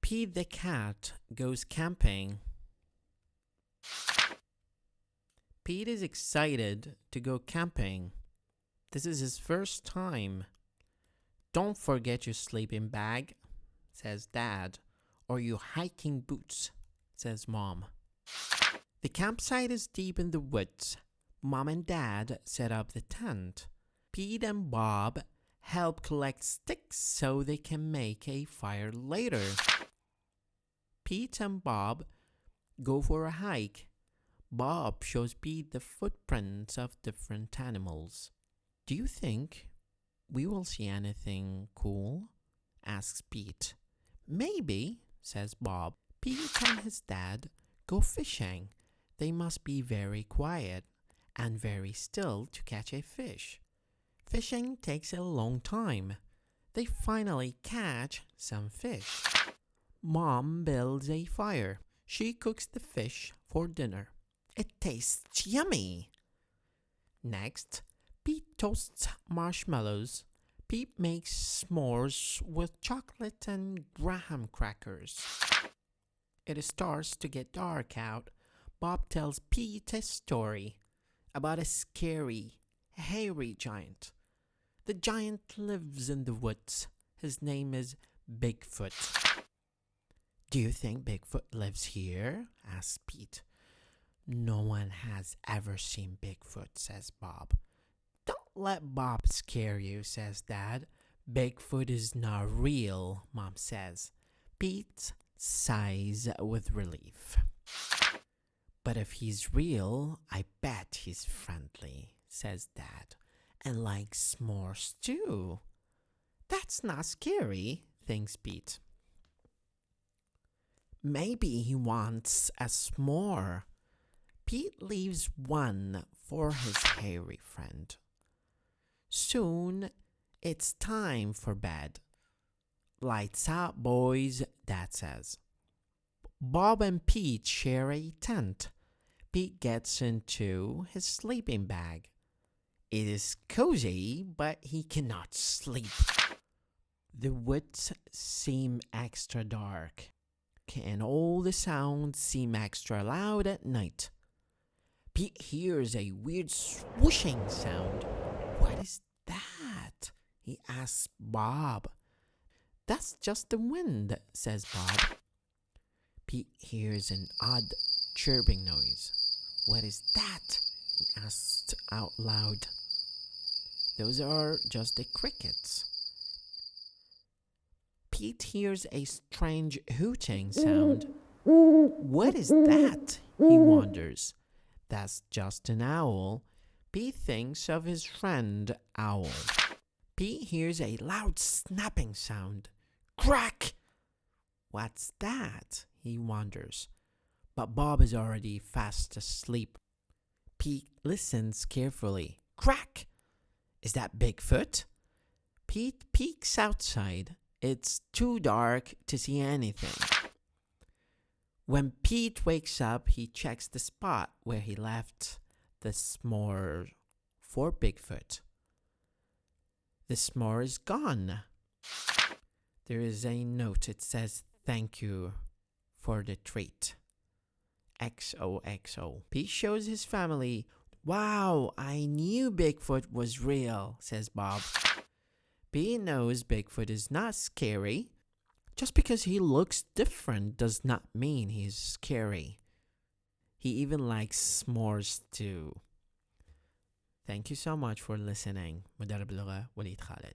Pete the cat goes camping. Pete is excited to go camping. This is his first time. Don't forget your sleeping bag, says Dad, or your hiking boots, says Mom. The campsite is deep in the woods. Mom and Dad set up the tent. Pete and Bob help collect sticks so they can make a fire later. Pete and Bob go for a hike. Bob shows Pete the footprints of different animals. Do you think we will see anything cool? Asks Pete. Maybe, says Bob. Pete and his dad go fishing. They must be very quiet and very still to catch a fish. Fishing takes a long time. They finally catch some fish. Mom builds a fire. She cooks the fish for dinner. It tastes yummy. Next, Pete toasts marshmallows. Pete makes s'mores with chocolate and graham crackers. It starts to get dark out. Bob tells Pete a story about a scary, hairy giant. The giant lives in the woods. His name is Bigfoot. Do you think Bigfoot lives here? Asks Pete. No one has ever seen Bigfoot, says Bob. Don't let Bob scare you, says Dad. Bigfoot is not real, Mom says. Pete sighs with relief. But if he's real, I bet he's friendly, says Dad, and likes s'mores too. That's not scary, thinks Pete. Maybe he wants a s'more. Pete leaves one for his hairy friend. Soon, it's time for bed. Lights out, boys, Dad says. Bob and Pete share a tent. Pete gets into his sleeping bag. It is cozy, but he cannot sleep. The woods seem extra dark, and all the sounds seem extra loud at night. Pete hears a weird swooshing sound. What is that? He asks Bob. That's just the wind, says Bob. Pete hears an odd chirping noise. What is that? He asks out loud. Those are just the crickets. Pete hears a strange hooting sound. What is that? He wonders. That's just an owl. Pete thinks of his friend Owl. Pete hears a loud snapping sound. Crack! What's that? He wonders. But Bob is already fast asleep. Pete listens carefully. Crack! Is that Bigfoot? Pete peeks outside. It's too dark to see anything. When Pete wakes up, he checks the spot where he left the s'more for Bigfoot. The s'more is gone. There is a note. It says, "Thank you for the treat. XOXO. Pete shows his family. Wow, I knew Bigfoot was real, says Bob. Pete knows Bigfoot is not scary. Just because he looks different does not mean he's scary. He even likes s'mores too. Thank you so much for listening. مدرب اللغة وليد خالد.